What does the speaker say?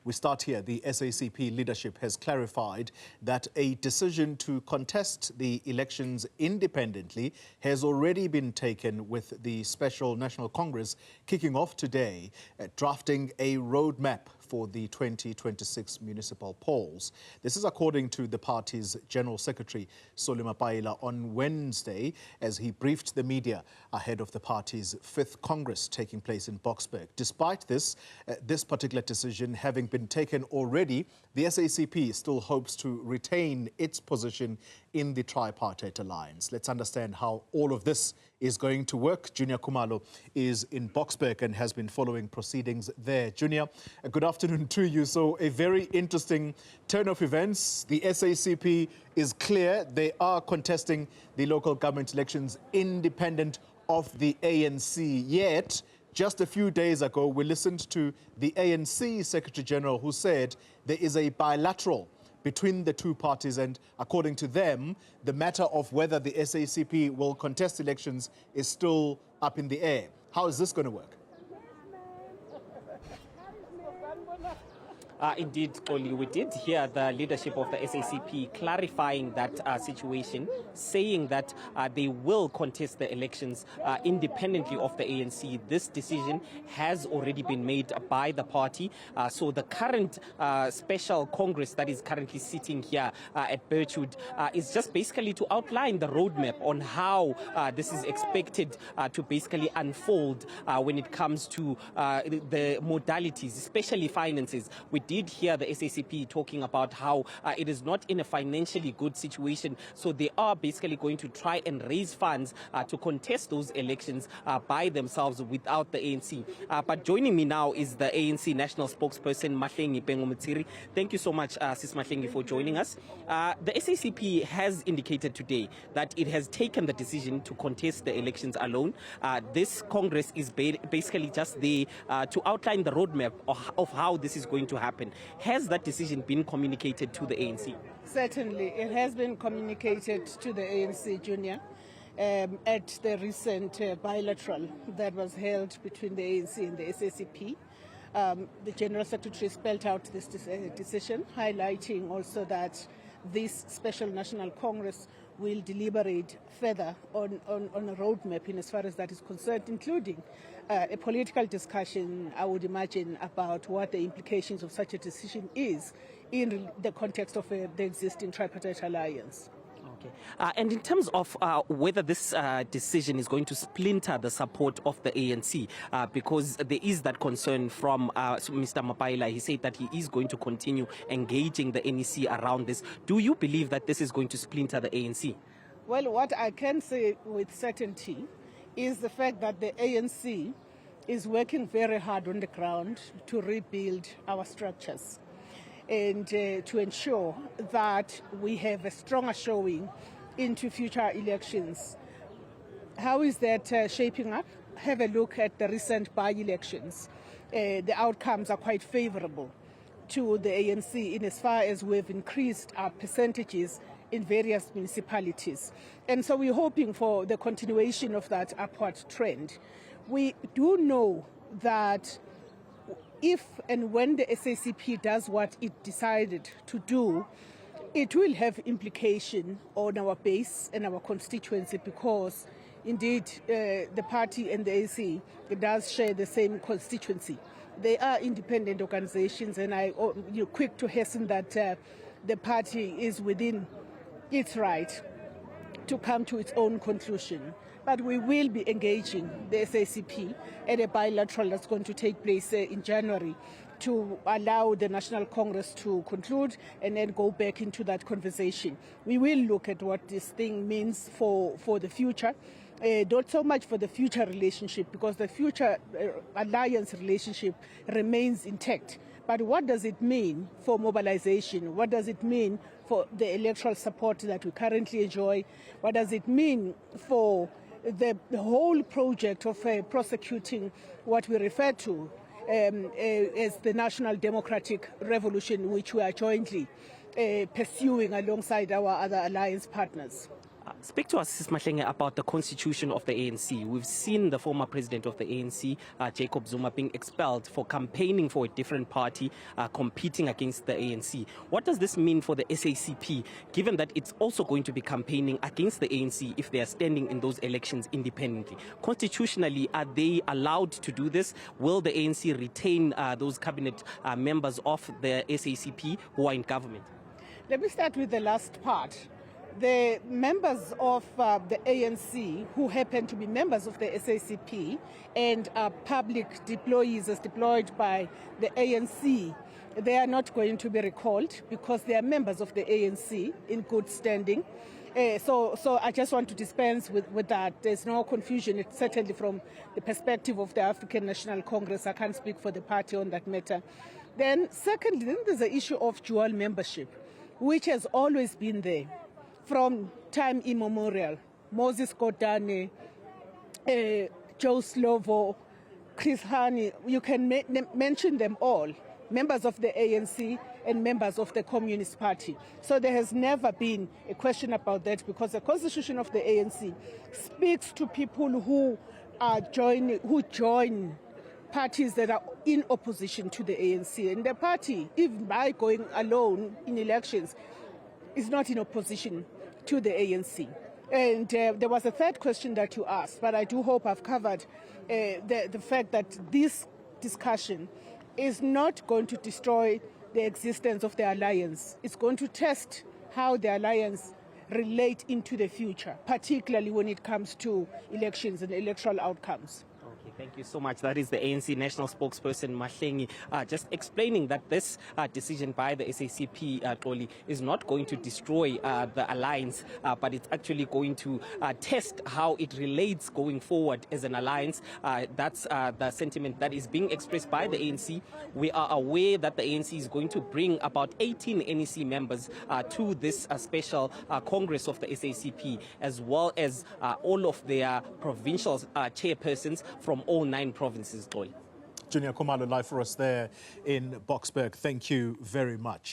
We start here. The SACP leadership has clarified that a decision to contest the elections independently has already been taken, with the Special National Congress kicking off today, drafting a roadmap for the 2026 municipal polls. This is according to the party's General Secretary, Solly Mapaila, on Wednesday, as he briefed the media ahead of the party's 5th Congress taking place in Boksburg. Despite this particular decision having been taken already, the SACP still hopes to retain its position in the tripartite alliance. Let's understand how all of this is going to work. Juniour Khumalo is in Boksburg and has been following proceedings there. Juniour, good afternoon to you. So a very interesting turn of events. The SACP is clear. They are contesting the local government elections independent of the ANC. Yet, just a few days ago, we listened to the ANC Secretary General, who said there is a bilateral between the two parties, and according to them, the matter of whether the SACP will contest elections is still up in the air. How is this going to work? Indeed, Oli, we did hear the leadership of the SACP clarifying that situation, saying that they will contest the elections independently of the ANC. This decision has already been made by the party. So the current special Congress that is currently sitting here at Birchwood is just basically to outline the roadmap on how this is expected to basically unfold when it comes to the modalities, especially finances. We did hear the SACP talking about how it is not in a financially good situation, so they are basically going to try and raise funds to contest those elections by themselves without the ANC. But joining me now is the ANC national spokesperson, Mahlengi Bhengu-Motsiri. Thank you so much, Sis Mahlengi, for joining us. The SACP has indicated today that it has taken the decision to contest the elections alone. This Congress is basically just there to outline the roadmap of how this is going to happen. Has that decision been communicated to the ANC? Certainly, it has been communicated to the ANC, Junior, at the recent bilateral that was held between the ANC and the SACP. The General Secretary spelled out this decision, highlighting also that this Special National Congress will deliberate further on a roadmap in as far as that is concerned, including a political discussion, I would imagine, about what the implications of such a decision is in the context of the existing tripartite alliance. Okay. And in terms of whether this decision is going to splinter the support of the ANC, because there is that concern from Mr. Mapaila. He said that he is going to continue engaging the NEC around this. Do you believe that this is going to splinter the ANC? Well, what I can say with certainty is the fact that the ANC is working very hard on the ground to rebuild our structures and to ensure that we have a stronger showing into future elections. How is that shaping up? Have a look at the recent by-elections. The outcomes are quite favorable to the ANC in as far as we've increased our percentages in various municipalities. And so we're hoping for the continuation of that upward trend. We do know that if and when the SACP does what it decided to do, it will have implication on our base and our constituency, because indeed the party and the ANC does share the same constituency. They are independent organizations, and you're quick to hasten that the party is within its right to come to its own conclusion. But we will be engaging the SACP at a bilateral that's going to take place in January to allow the National Congress to conclude and then go back into that conversation. We will look at what this thing means for the future. Not so much for the future relationship, because the future alliance relationship remains intact. But what does it mean for mobilization? What does it mean for the electoral support that we currently enjoy? What does it mean for the whole project of prosecuting what we refer to as the National Democratic Revolution, which we are jointly pursuing alongside our other alliance partners? Speak to us, Ms. Mahlengi, about the constitution of the ANC. We've seen the former president of the ANC, Jacob Zuma, being expelled for campaigning for a different party, competing against the ANC. What does this mean for the SACP, given that it's also going to be campaigning against the ANC if they are standing in those elections independently? Constitutionally, are they allowed to do this? Will the ANC retain those cabinet members of the SACP who are in government? Let me start with the last part. The members of the ANC who happen to be members of the SACP and are public employees as deployed by the ANC, they are not going to be recalled because they are members of the ANC in good standing. So I just want to dispense with that. There's no confusion. It's certainly from the perspective of the African National Congress. I can't speak for the party on that matter. Then secondly, there's the issue of dual membership, which has always been there from time immemorial. Moses Kotane, Joe Slovo, Chris Hani, you can mention them all, members of the ANC and members of the Communist Party. So there has never been a question about that because the constitution of the ANC speaks to people who join parties that are in opposition to the ANC. And the party, even by going alone in elections, is not in opposition to the ANC. And there was a third question that you asked, but I do hope I've covered the fact that this discussion is not going to destroy the existence of the alliance. It's going to test how the alliance relate into the future, particularly when it comes to elections and electoral outcomes. Thank you so much. That is the ANC national spokesperson, Mahlengi, just explaining that this decision by the SACP, Solly, is not going to destroy the alliance, but it's actually going to test how it relates going forward as an alliance. That's the sentiment that is being expressed by the ANC. We are aware that the ANC is going to bring about 18 NEC members to this special Congress of the SACP, as well as all of their provincial chairpersons from all 9 provinces, Solly. Juniour Khumalo live for us there in Boksburg. Thank you very much.